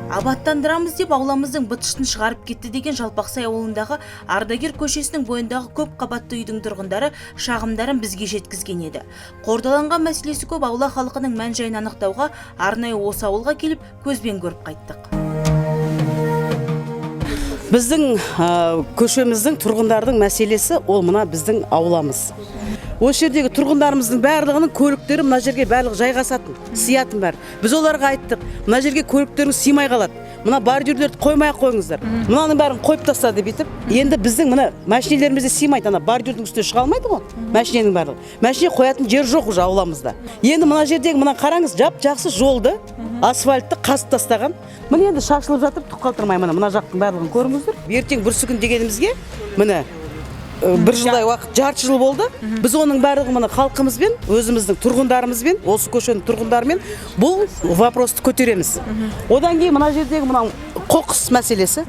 Абаттандырамыз деп ауламыздың бытышын шығарып кетті деген Жалпақсай ауылындағы Ардагер көшесінің бойындағы көп қабатты үйдің тұрғындары шағымдарын бізге жеткізген еді. Қордаланған мәселесі көп, аула халқының мән-жайын анықтауға арнайы осы ауылға келіп көзбен көріп қайттық. Біздің көшеміздің тұрғындардың мәселесі ол мына біздің ауламыз. Осы жердегі тұрғындарымыздың барлығының көліктері мына жерге барлығы жайғасатын, сиятын бәрі. Біз оларға айттық, мына жерге көліктеріңіз сыймай қалады. Мына бордюрлерді қоймай қойыңыздар. Мынаның бәрін қойып тастады бүйтіп. Енді біздің мына машинелерімізде сыймайды, ана бордюрдің үстіне шыға алмайды ғой. Машиненің барлығы. Машине қоятын жер жоқ уже ауламызда. Енді мына жердегі мына қараңыз, жақсы жолды, асфальтты қазып тастаған. Міне енді шашылып жатыр, түк қалдырмай мына жақтың барлығын көріңіздер. Ертең бүрсігін дегенімізге міне бір жылдай уақыт, жарты жыл болды. Біз оның барлығы мына халқымызбен, өзіміздің тұрғындарымызбен, осы көшенің тұрғындарымен бұл вопросты көтереміз. Одан кейін мына жердегі мына қоқыс мәселесі.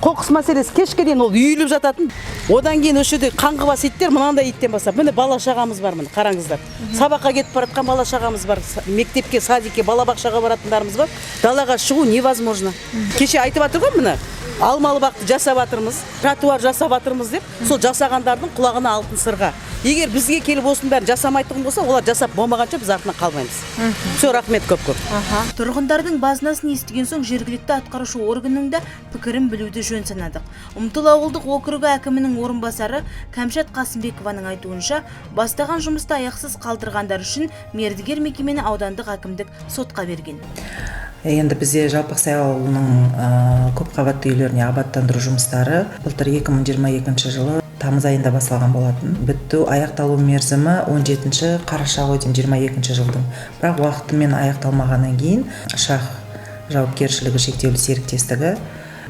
Қоқыс мәселесі кешке дейін ол үйіліп жататын. Одан кейін осы жерде қаңғыбас иттер мынандай иттен бастап. Міне бала шағамыз бар, міне қараңыздар. Сабаққа кетіп баратқан бала шағамыз бар, мектепке, садикке, балабақшаға баратындарымыз бар. Далаға шығу невозможно. Кеше айтып жатыр ғой міне. Алмалы бақты жасап жатырмыз, тротуар жасап жатырмыз деп, сол жасағандардың құлағына алтын сырға. Егер бізге келіп осының бәрін жасамайтын болса, олар жасап болмағанша біз артынан қалмаймыз. Все, рахмет көп-көп. Тұрғындардың базынасын естіген соң жергілікті атқарушы органның да пікірін білуді жөн санадық. Ұмтыл ауылдық округі әкімінің орынбасары Кәмшат Қасымбекованың айтуынша, бастаған жұмысты аяқсыз қалдырғандар үшін мердігер мекемені аудандық әкімдік сотқа берген. Енді бізде Жалпақсай ауылының көп қабатты үйлеріне абаттандыру жұмыстары былтыр 2022 жылы тамыз айында басталған болатын. Бітті аяқталу мерзімі 17 қараша ғой деймін 22 жылдың. Бірақ уақытымен аяқталмағаннан кейін Шах жауапкершілігі шектеулі серіктестігі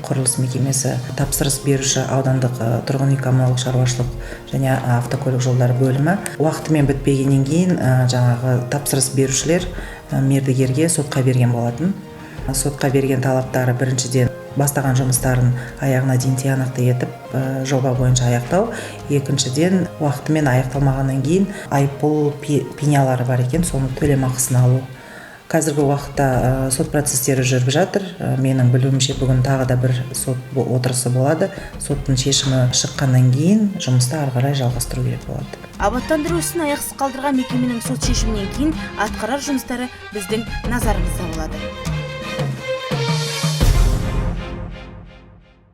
құрылыс мекемесі тапсырыс беруші аудандық тұрғын үй коммуналдық шаруашылық және автокөлік жолдары бөлімі уақытымен бітпегеннен кейін жаңағы тапсырыс берушілер мердігерге сотқа берген болатын. Сотқа берген талаптары біріншіден бастаған жұмыстарын аяғына дейін тиянақты етіп жоба бойынша аяқтау, екіншіден уақытымен аяқталмағаннан кейін айыппұл пенялары бар екен, соны төлемақысын алу. Қазіргі уақытта сот процестері жүріп жатыр. Менің білуімше бүгін тағы да бір сот отырысы болады. Соттың шешімі шыққаннан кейін жұмысты ары қарай жалғастыру керек болады. Абаттандыру ісін аяқсыз қалдырған мекеменің сот шешімінен кейін атқарар жұмыстары біздің назарымызда болады.